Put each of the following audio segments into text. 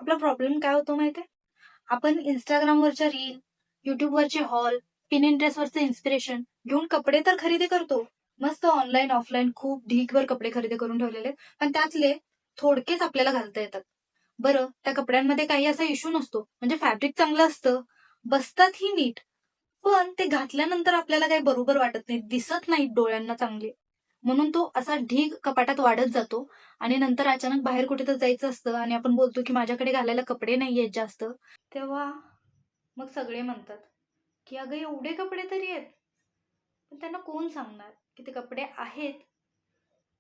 आपला प्रॉब्लेम काय होतो माहितीये? आपण Instagramवरच्या रील, YouTubeवरचे हॉल, Pinterestवरचे इन्स्पिरेशन घेऊन कपडे तर खरेदी करतो. मस्त ऑनलाईन, ऑफलाईन खूप ढीगभर कपडे खरेदी करून ठेवलेले आहेत. पण त्यातले थोडकेच आपल्याला घालता येतात. बरं, त्या कपड्यांमध्ये काही असा इश्यू नसतो. म्हणजे फॅब्रिक चांगलं असतं, बसतातही नीट. पण ते घातल्यानंतर आपल्याला काही बरोबर वाटत नाही, दिसत नाहीत डोळ्यांना चांगले. म्हणून तो असा ढीग कपाटात वाढत जातो आणि नंतर अचानक बाहेर कुठे तर जायचं असतं आणि आपण बोलतो की माझ्याकडे घालायला कपडे नाहीयेत जास्त. तेव्हा मग सगळे म्हणतात, की "अगं एवढे कपडे तरी आहेत." पण त्यांना कोण सांगणार, की ते कपडे आहेत,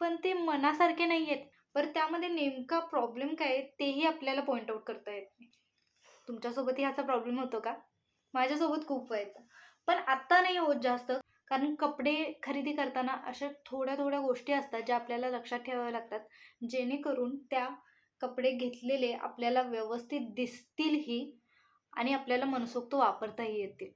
पण ते मनासारखे नाहीयेत. बरं त्यामध्ये नेमका प्रॉब्लेम काय आहे तेही आपल्याला पॉइंट आउट करता येत नाही. तुमच्यासोबतही ह्याचा प्रॉब्लेम होतो का? माझ्यासोबत खूप व्हायचा. पण आत्ता नाही होत जास्त. कारण कपडे खरेदी करताना अशा थोड्या-थोड्या गोष्टी असतात ज्या आपल्याला लक्षात ठेवाव्या लागतात. जेणेकरून त्या कपडे घेतलेले आपल्याला व्यवस्थित दिसतीलही आणि आपल्याला मनसोक्त वापरताही येतील.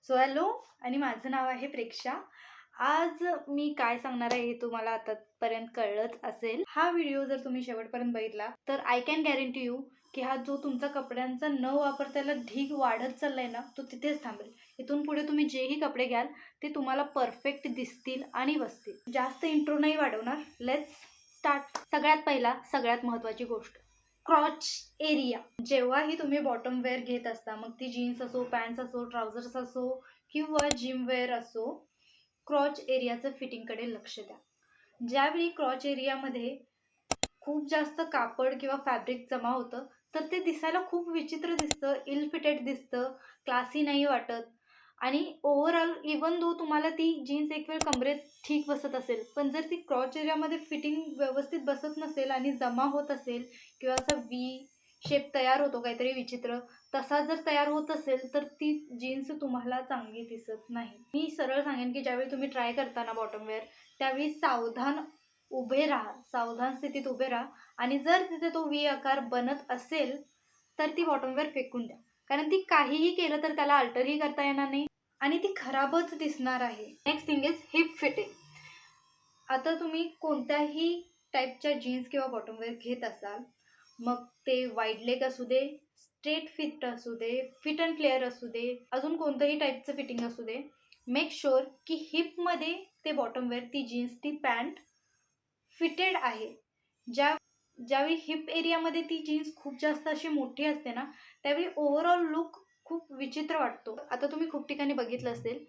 सो हॅलो आणि माझं नाव आहे प्रेक्षा. आज मी काय सांगणार आहे हे तुम्हाला आतापर्यंत कळलंच असेल. हा व्हिडिओ जर तुम्ही शेवटपर्यंत बघितला तर आय कॅन गॅरंटी यू की हा जो तुमचा कपड्यांचा न वापरताना ढीग वाढत चाललाय ना, तो तिथेच थांबेल. इथून पुढे तुम्ही जेही कपडे घ्याल ते तुम्हाला परफेक्ट दिसतील आणि बसतील. जास्त इंट्रो नाही वाढवणार. Let's start. सगळ्यात पहिला, सगळ्यात महत्त्वाची गोष्ट, क्रॉच एरिया. जेव्हाही तुम्ही बॉटम वेअर घेत असता, मग ती जीन्स असो, पॅन्ट्स असो, ट्राउझर्स असो किंवा जिम वेअर असो, क्रॉच एरियाचं फिटिंगकडे लक्ष द्या. ज्यावेळी क्रॉच एरियामध्ये खूप जास्त कापड किंवा फॅब्रिक जमा होतं, तर ते दिसायला खूप विचित्र दिसतं, इल फिटेड दिसतं, क्लासी नाही वाटत. आणि ओव्हरऑल इवन दो तुम्हाला ती जीन्स एक वेळ कमरेत ठीक बसत असेल, पण जर ती क्रॉच एरियामध्ये फिटिंग व्यवस्थित बसत नसेल आणि जमा होत असेल किंवा असा व्ही शेप तयार होतो काहीतरी विचित्र, तसा जर तयार होत असेल तर ती जीन्स तुम्हाला चांगली दिसत नाही. मी सरळ सांगेन की ज्यावेळी तुम्ही ट्राय करता ना बॉटम वेअर, त्यावेळी सावधान उभे राहा, सावधान स्थितीत उभे राहा आणि जर तिथे तो व्ही आकार बनत असेल तर ती बॉटम वेअर फेकून द्या. कारण ती काहीही केलं तर त्याला अल्टरही करता येणार नाही आणि ती खराबच दिसणार आहे. Next thing is heap fitting. आता तुम्ही कोणत्याही टाईपच्या जीन्स किंवा बॉटम वेअर घेत असाल, मग ते वाईड लेग असू दे, स्ट्रेट फिट असू दे, फिट अँड फ्लेअर असू दे, अजून कोणत्याही टाईपचं फिटिंग असू दे, मेक शुअर की हिपमध्ये ते बॉटम वेअर, ती जीन्स, ती पॅन्ट फिटेड आहे. ज्यावेळी हिप एरियामध्ये ती जीन्स खूप जास्त अशी मोठी असते ना, त्यावेळी ओव्हरऑल लुक खूप विचित्र वाटतो. आता तुम्ही खूप ठिकाणी बघितलं असेल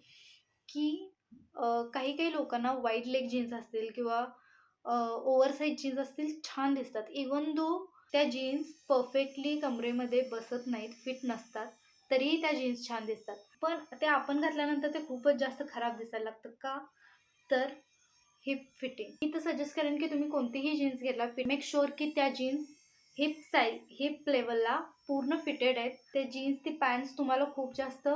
की काही काही लोकांना वाईड लेग जीन्स असतील किंवा ओव्हरसाइज जीन्स असतील, छान दिसतात. इवन दो त्या जीन्स परफेक्टली कमरेमध्ये बसत नाहीत, फिट नसतात, तरीही त्या जीन्स छान दिसतात. पण ते आपण घातल्यानंतर ते खूपच जास्त खराब दिसायला लागतं. का? तर हिप फिटिंग. मी तर सजेस्ट करेन की तुम्ही कोणतीही जीन्स घेतला, मेक शुअर की त्या जीन्स हिप लेवलला पूर्ण फिटेड आहेत. ते जीन्स, ती पॅन्ट्स तुम्हाला खूप जास्त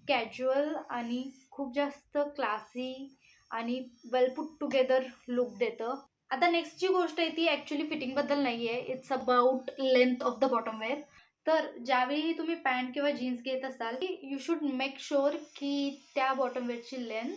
कॅज्युअल आणि खूप जास्त क्लासी आणि वेल पुट टुगेदर लुक देतं. आता नेक्स्ट जी गोष्ट आहे ती ॲक्च्युली फिटिंगबद्दल नाही आहे. It's about length of the bottom wear. तर ज्यावेळी तुम्ही पॅन्ट किंवा जीन्स घेत असाल, यू शुड मेक शुअर की त्या बॉटम वेअरची लेंथ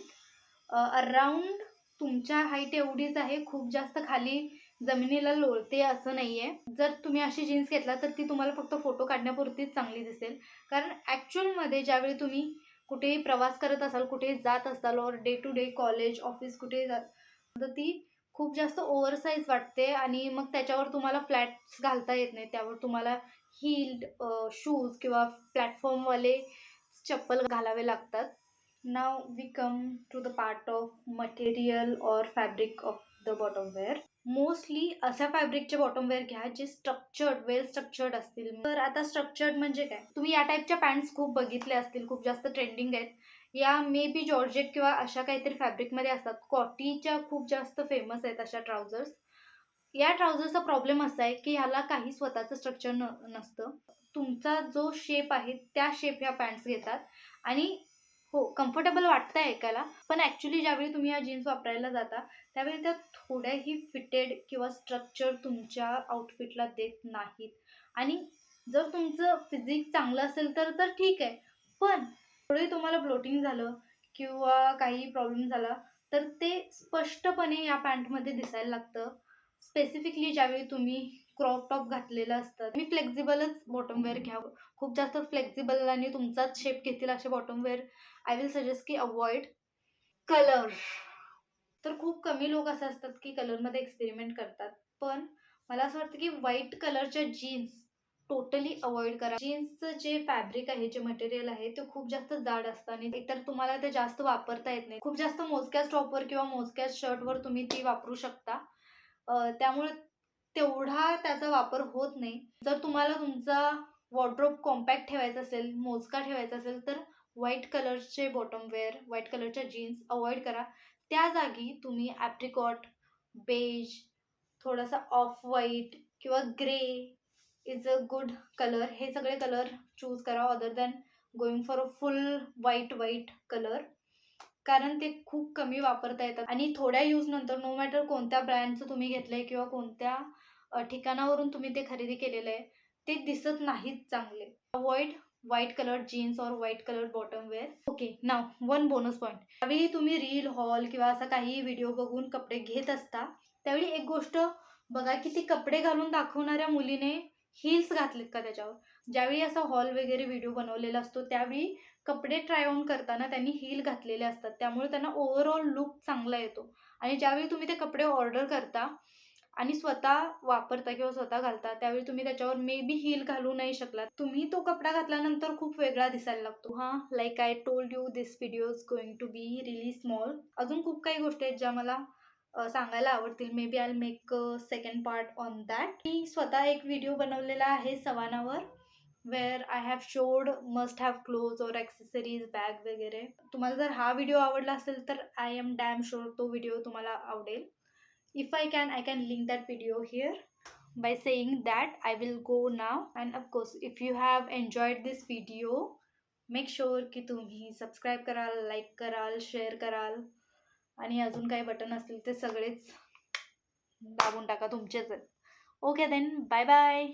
अराउंड तुमच्या हाईट एवढीच आहे. खूप जास्त खाली जमिनीला लोळते असं नाही आहे. जर तुम्ही अशी जीन्स घेतला तर ती तुम्हाला फक्त फोटो काढण्यापुरतीच चांगली दिसेल. कारण ॲक्च्युअलमध्ये ज्यावेळी तुम्ही कुठेही प्रवास करत असाल, कुठेही जात असाल or day to day college, office कुठेही जात, तर ती खूप जास्त ओव्हरसाइज वाटते आणि मग त्याच्यावर तुम्हाला फ्लॅट्स घालता येत नाही. त्यावर तुम्हाला हील्ड शूज किंवा प्लॅटफॉर्मवाले चप्पल घालावे लागतात. Now we come to the part of material और fabric of the bottom wear. Mostly अशा फॅब्रिकचे बॉटम वेअर घ्या जे स्ट्रक्चर्ड, वेल स्ट्रक्चर्ड असतील. तर आता स्ट्रक्चर्ड म्हणजे काय? तुम्ही या टाईपच्या पॅन्ट्स खूप बघितल्या असतील, खूप जास्त ट्रेंडिंग आहेत. या मे बी जॉर्जेट किंवा अशा काहीतरी फॅब्रिकमध्ये असतात. कॉटीच्या खूप जास्त फेमस आहेत अशा ट्राउझर्स. या ट्राउझर्सचा प्रॉब्लेम असा आहे की ह्याला काही स्वतःचं स्ट्रक्चर नसतं. तुमचा जो शेप आहे त्या शेप ह्या पॅन्ट्स घेतात आणि हो, कम्फर्टेबल वाटतं ऐकायला, पण ॲक्च्युली ज्यावेळी तुम्ही या जीन्स वापरायला जाता त्यावेळी त्या थोड्याही फिटेड किंवा स्ट्रक्चर तुमच्या आउटफिटला देत नाहीत. आणि जर तुमचं फिजिक चांगलं असेल तर तर ठीक आहे, पण थोडे तुम्हाला ब्लोटिंग झालं किंवा काही प्रॉब्लेम झाला तर ते स्पष्टपणे या पॅन्टमध्ये दिसायला लागतं. स्पेसिफिकली ज्यावेळी तुम्ही क्रॉप टॉप घातलेलं असतं. मी फ्लेक्झिबलच बॉटम वेअर घ्यावं. खूप जास्त फ्लेक्झिबल आणि तुमचाच शेप घेतील असे bottom wear I will suggest की अवॉइड. कलर तर खूप कमी लोक असे असतात की कलरमध्ये एक्सपेरिमेंट करतात. पण मला असं वाटतं की व्हाईट कलरच्या जीन्स टोटली अवॉइड करा. जीन्सचं जे फॅब्रिक आहे, जे मटेरियल आहे ते खूप जास्त जाड असतं आणि एकतर तुम्हाला ते जास्त वापरता येत नाही. खूप जास्त मोजक्याच टॉपवर किंवा मोजक्याच शर्टवर तुम्ही ती वापरू शकता. त्यामुळे तेवढा त्याचा वापर होत नाही. जर तुम्हाला तुमचा वॉर्डरोब कॉम्पॅक्ट ठेवायचा असेल, मोजका ठेवायचा असेल, तर व्हाईट कलरचे बॉटम वेअर, व्हाईट कलरच्या जीन्स अवॉइड करा. त्या जागी तुम्ही ॲप्रिकॉट, बेज, थोडासा ऑफ व्हाईट किंवा grey is a good colour. हे सगळे कलर चूज करा other than going for a full white colour. कारण ते खूप कमी वापरता येतात आणि थोड्या यूज नंतर नो मॅटर कोणत्या ब्रँडचं तुम्ही घेतलंय किंवा कोणत्या ठिकाणावरून तुम्ही ते खरेदी केलेलं आहे, ते दिसत नाहीत चांगले. अवॉइड व्हाईट कलर जीन्स और white colour bottom wear. Okay, now one bonus point. त्यावेळी तुम्ही रील, हॉल किंवा असा काही व्हिडिओ बघून कपडे घेत असता, त्यावेळी एक गोष्ट बघा की ती कपडे घालून दाखवणाऱ्या मुलीने हिल्स घातलेत का त्याच्यावर. ज्यावेळी असा हॉल वगैरे व्हिडिओ बनवलेला असतो त्यावेळी कपडे ट्राय ऑन करताना त्यांनी हील घातलेले असतात. त्यामुळे त्यांना ओव्हरऑल लुक चांगला येतो. आणि ज्यावेळी तुम्ही ते कपडे ऑर्डर करता आणि स्वतः वापरता किंवा स्वतः घालता त्यावेळी तुम्ही त्याच्यावर मे बी हील घालू नाही शकलात. तुम्ही तो कपडा घातल्यानंतर खूप वेगळा दिसायला लागतो. हां, like I told you this video is going to be really small. अजून खूप काही गोष्टी आहेत ज्या मला सांगायला आवडतील. Maybe I make second part on that. मी स्वतः एक व्हिडिओ बनवलेला आहे सवानावर, where I have showed must have clothes और ॲक्सेसरीज, बॅग वगैरे. तुम्हाला जर हा व्हिडिओ आवडला असेल तर आय एम डॅम शुअर तो व्हिडिओ तुम्हाला आवडेल. If I can link that video here. By saying that, I will go now. And of course, if you have enjoyed this video, make sure की तुम्ही subscribe कराल, like कराल, share कराल आणि अजून काही बटन असतील ते सगळेच दाबून टाका, तुमचेच आहेत. Okay then, bye bye.